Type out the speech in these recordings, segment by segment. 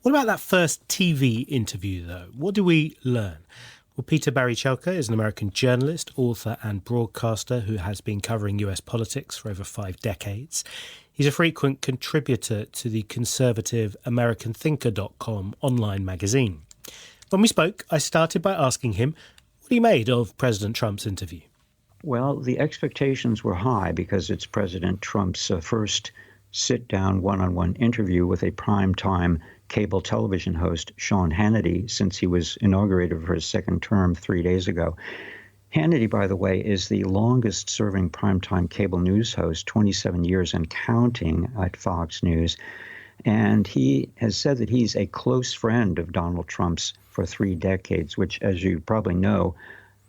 What about that first TV interview, though? What do we learn? Well, Peter Barry Chowka is an American journalist, author and broadcaster who has been covering US politics for over 5 decades. He's a frequent contributor to the conservative AmericanThinker.com online magazine. When we spoke, I started by asking him what he made of President Trump's interview. Well, the expectations were high because it's President Trump's first sit-down one-on-one interview with a primetime cable television host, Sean Hannity, since he was inaugurated for his second term 3 days ago. Hannity, by the way, is the longest-serving primetime cable news host, 27 years and counting at Fox News. And he has said that he's a close friend of Donald Trump's for 3 decades, which, as you probably know,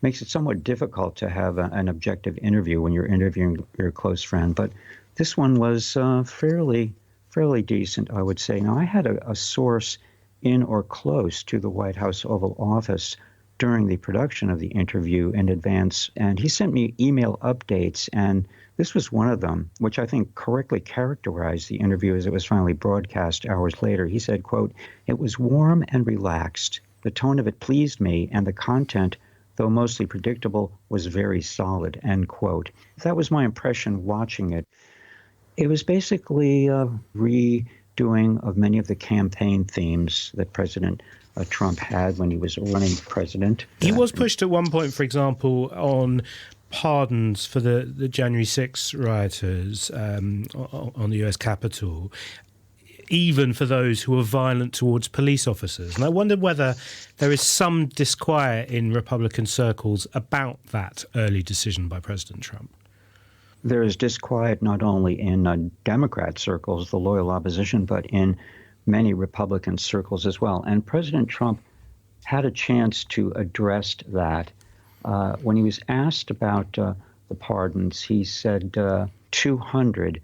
makes it somewhat difficult to have an objective interview when you're interviewing your close friend. But this one was fairly decent, I would say. Now, I had a source in or close to the White House Oval Office during the production of the interview in advance, and he sent me email updates, and this was one of them, which I think correctly characterized the interview as it was finally broadcast hours later. He said, quote, "It was warm and relaxed. The tone of it pleased me, and the content, though mostly predictable, was very solid," end quote. That was my impression watching it. It was basically a redoing of many of the campaign themes that President Trump had when he was running president. He was pushed at one point, for example, on pardons for the January 6 rioters on the US Capitol, even for those who were violent towards police officers. And I wonder whether there is some disquiet in Republican circles about that early decision by President Trump. There is disquiet not only in Democrat circles, the loyal opposition, but in many Republican circles as well. And President Trump had a chance to address that. When he was asked about the pardons, he said 200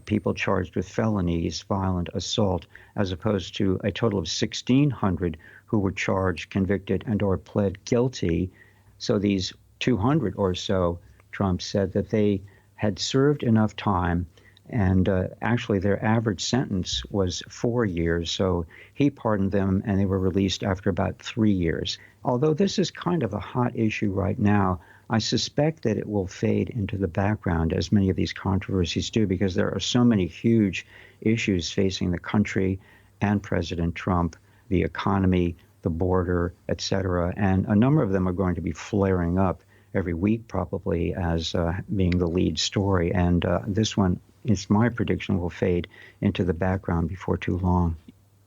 people charged with felonies, violent assault, as opposed to a total of 1,600 who were charged, convicted, and or pled guilty. So these 200 or so, Trump said that they had served enough time, and actually their average sentence was 4 years. So he pardoned them, and they were released after about 3 years. Although this is kind of a hot issue right now, I suspect that it will fade into the background, as many of these controversies do, because there are so many huge issues facing the country and President Trump, the economy, the border, etc. And a number of them are going to be flaring up every week, probably, as being the lead story. And this one, it's my prediction, will fade into the background before too long.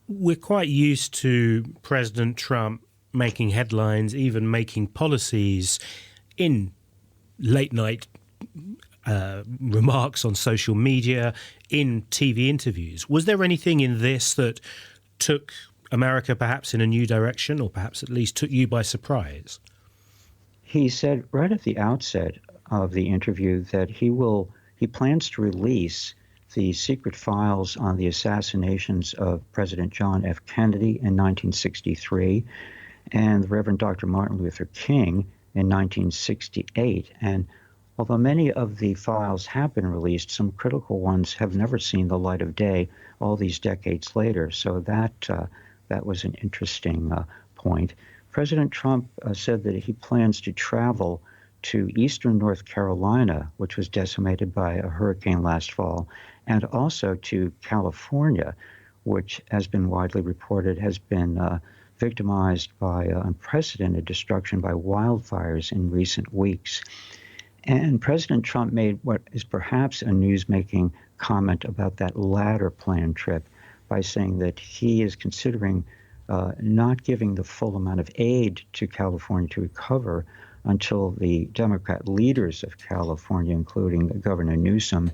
We're quite used to President Trump making headlines, even making policies in late-night remarks on social media, in TV interviews. Was there anything in this that took America perhaps in a new direction, or perhaps at least took you by surprise? He said right at the outset of the interview that he plans to release the secret files on the assassinations of President John F. Kennedy in 1963 and the Reverend Dr. Martin Luther King in 1968. And although many of the files have been released, some critical ones have never seen the light of day all these decades later. So that was an interesting point. President Trump said that he plans to travel to eastern North Carolina, which was decimated by a hurricane last fall, and also to California, which has been widely reported has been victimized by unprecedented destruction by wildfires in recent weeks. And President Trump made what is perhaps a news-making comment about that latter planned trip by saying that he is considering not giving the full amount of aid to California to recover until the Democrat leaders of California, including Governor Newsom,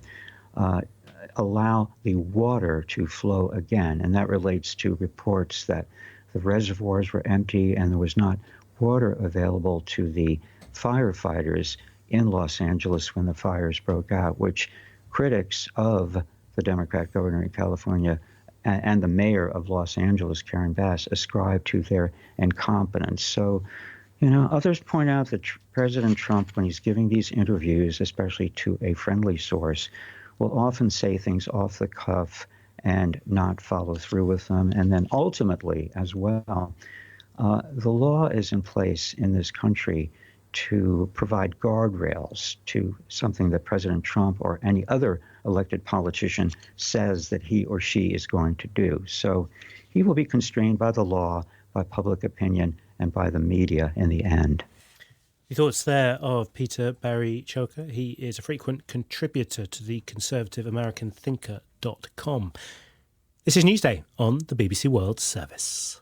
allow the water to flow again. And that relates to reports that the reservoirs were empty and there was not water available to the firefighters in Los Angeles when the fires broke out, which critics of the Democrat governor in California and the mayor of Los Angeles, Karen Bass, ascribe to their incompetence. So, others point out that President Trump, when he's giving these interviews, especially to a friendly source, will often say things off the cuff and not follow through with them. And then ultimately, as well, the law is in place in this country to provide guardrails to something that President Trump or any other elected politician says that he or she is going to do. So he will be constrained by the law, by public opinion, and by the media in the end. Your thoughts there of Peter Barry Chowka. He is a frequent contributor to the conservative American Thinker.com. This is Newsday on the BBC World Service.